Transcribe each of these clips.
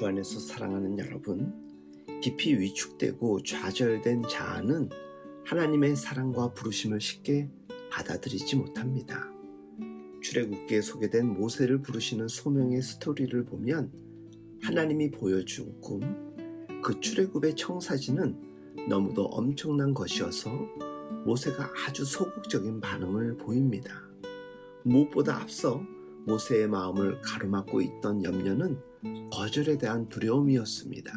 주 안에서 사랑하는 여러분, 깊이 위축되고 좌절된 자아는 하나님의 사랑과 부르심을 쉽게 받아들이지 못합니다. 출애굽기에 소개된 모세를 부르시는 소명의 스토리를 보면 하나님이 보여준 꿈, 그 출애굽의 청사진은 너무도 엄청난 것이어서 모세가 아주 소극적인 반응을 보입니다. 무엇보다 앞서 모세의 마음을 가로막고 있던 염려는 거절에 대한 두려움이었습니다.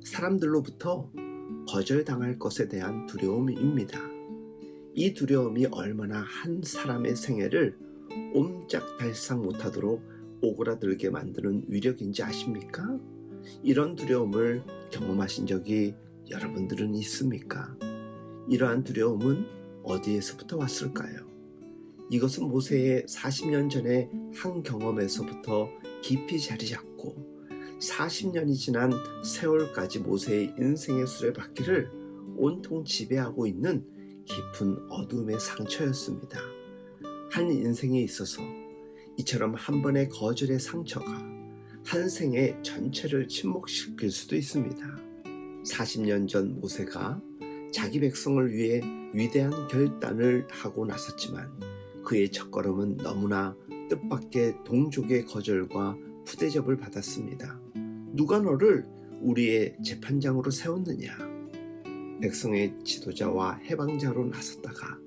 사람들로부터 거절당할 것에 대한 두려움입니다. 이 두려움이 얼마나 한 사람의 생애를 옴짝달싹 못하도록 오그라들게 만드는 위력인지 아십니까? 이런 두려움을 경험하신 적이 여러분들은 있습니까? 이러한 두려움은 어디에서부터 왔을까요? 이것은 모세의 40년 전의 한 경험에서부터 깊이 자리 잡고 40년이 지난 세월까지 모세의 인생의 수레바퀴를 온통 지배하고 있는 깊은 어둠의 상처였습니다. 한 인생에 있어서 이처럼 한 번의 거절의 상처가 한 생의 전체를 침묵시킬 수도 있습니다. 40년 전 모세가 자기 백성을 위해 위대한 결단을 하고 나섰지만 그의 첫걸음은 너무나 뜻밖의 동족의 거절과 푸대접을 받았습니다. 누가 너를 우리의 재판장으로 세웠느냐? 백성의 지도자와 해방자로 나섰다가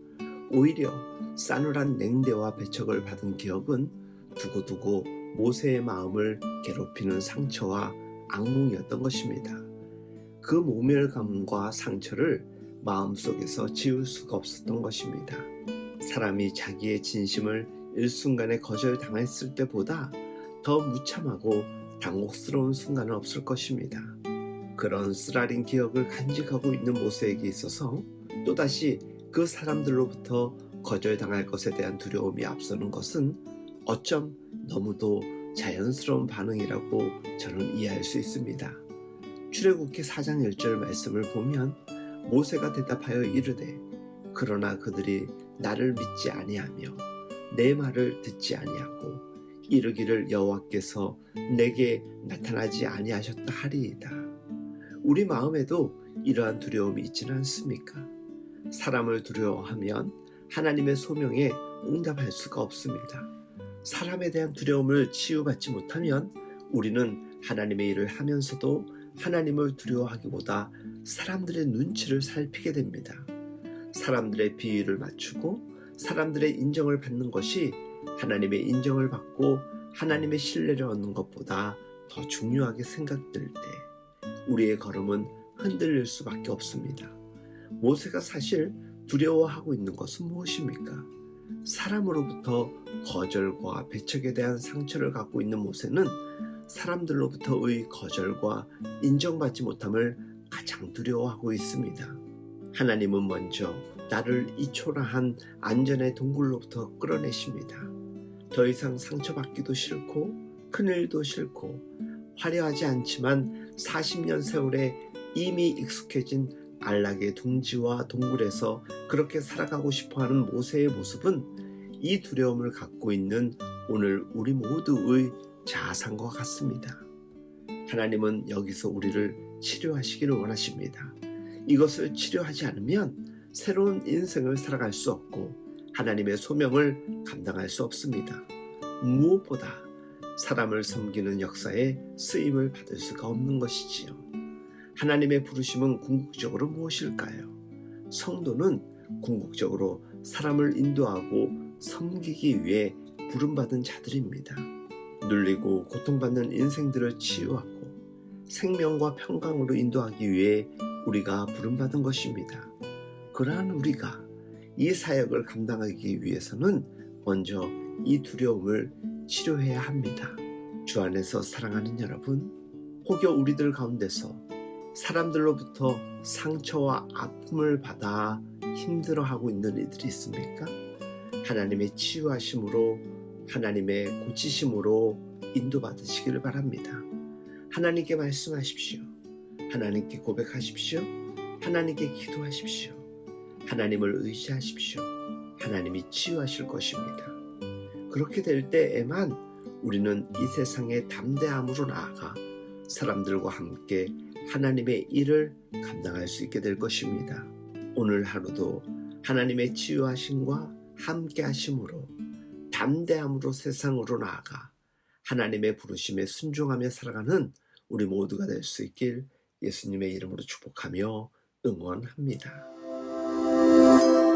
오히려 싸늘한 냉대와 배척을 받은 기억은 두고두고 모세의 마음을 괴롭히는 상처와 악몽이었던 것입니다. 그 모멸감과 상처를 마음속에서 지울 수가 없었던 것입니다. 사람이 자기의 진심을 일순간에 거절당했을 때보다 더 무참하고 당혹스러운 순간은 없을 것입니다. 그런 쓰라린 기억을 간직하고 있는 모세에게 있어서 또다시 그 사람들로부터 거절당할 것에 대한 두려움이 앞서는 것은 어쩜 너무도 자연스러운 반응이라고 저는 이해할 수 있습니다. 출애굽기 4장 1절 말씀을 보면 모세가 대답하여 이르되 그러나 그들이 나를 믿지 아니하며 내 말을 듣지 아니하고 이르기를 여호와께서 내게 나타나지 아니하셨다 하리이다. 우리 마음에도 이러한 두려움이 있지는 않습니까? 사람을 두려워하면 하나님의 소명에 응답할 수가 없습니다. 사람에 대한 두려움을 치유받지 못하면 우리는 하나님의 일을 하면서도 하나님을 두려워하기보다 사람들의 눈치를 살피게 됩니다. 사람들의 비위를 맞추고 사람들의 인정을 받는 것이 하나님의 인정을 받고 하나님의 신뢰를 얻는 것보다 더 중요하게 생각될 때 우리의 걸음은 흔들릴 수밖에 없습니다. 모세가 사실 두려워하고 있는 것은 무엇입니까? 사람으로부터 거절과 배척에 대한 상처를 갖고 있는 모세는 사람들로부터의 거절과 인정받지 못함을 가장 두려워하고 있습니다. 하나님은 먼저 나를 이 초라한 안전의 동굴로부터 끌어내십니다. 더 이상 상처받기도 싫고 큰일도 싫고 화려하지 않지만 40년 세월에 이미 익숙해진 안락의 둥지와 동굴에서 그렇게 살아가고 싶어하는 모세의 모습은 이 두려움을 갖고 있는 오늘 우리 모두의 자아상과 같습니다. 하나님은 여기서 우리를 치료하시기를 원하십니다. 이것을 치료하지 않으면 새로운 인생을 살아갈 수 없고 하나님의 소명을 감당할 수 없습니다. 무엇보다 사람을 섬기는 역사에 쓰임을 받을 수가 없는 것이지요. 하나님의 부르심은 궁극적으로 무엇일까요? 성도는 궁극적으로 사람을 인도하고 섬기기 위해 부름받은 자들입니다. 눌리고 고통받는 인생들을 치유하고 생명과 평강으로 인도하기 위해 우리가 부름받은 것입니다. 그러한 우리가 이 사역을 감당하기 위해서는 먼저 이 두려움을 치료해야 합니다. 주 안에서 사랑하는 여러분, 혹여 우리들 가운데서 사람들로부터 상처와 아픔을 받아 힘들어하고 있는 이들이 있습니까? 하나님의 치유하심으로 하나님의 고치심으로 인도받으시기를 바랍니다. 하나님께 말씀하십시오. 하나님께 고백하십시오. 하나님께 기도하십시오. 하나님을 의지하십시오. 하나님이 치유하실 것입니다. 그렇게 될 때에만 우리는 이 세상의 담대함으로 나아가 사람들과 함께 하나님의 일을 감당할 수 있게 될 것입니다. 오늘 하루도 하나님의 치유하심과 함께 하심으로 담대함으로 세상으로 나아가 하나님의 부르심에 순종하며 살아가는 우리 모두가 될 수 있길 예수님의 이름으로 축복하며 응원합니다.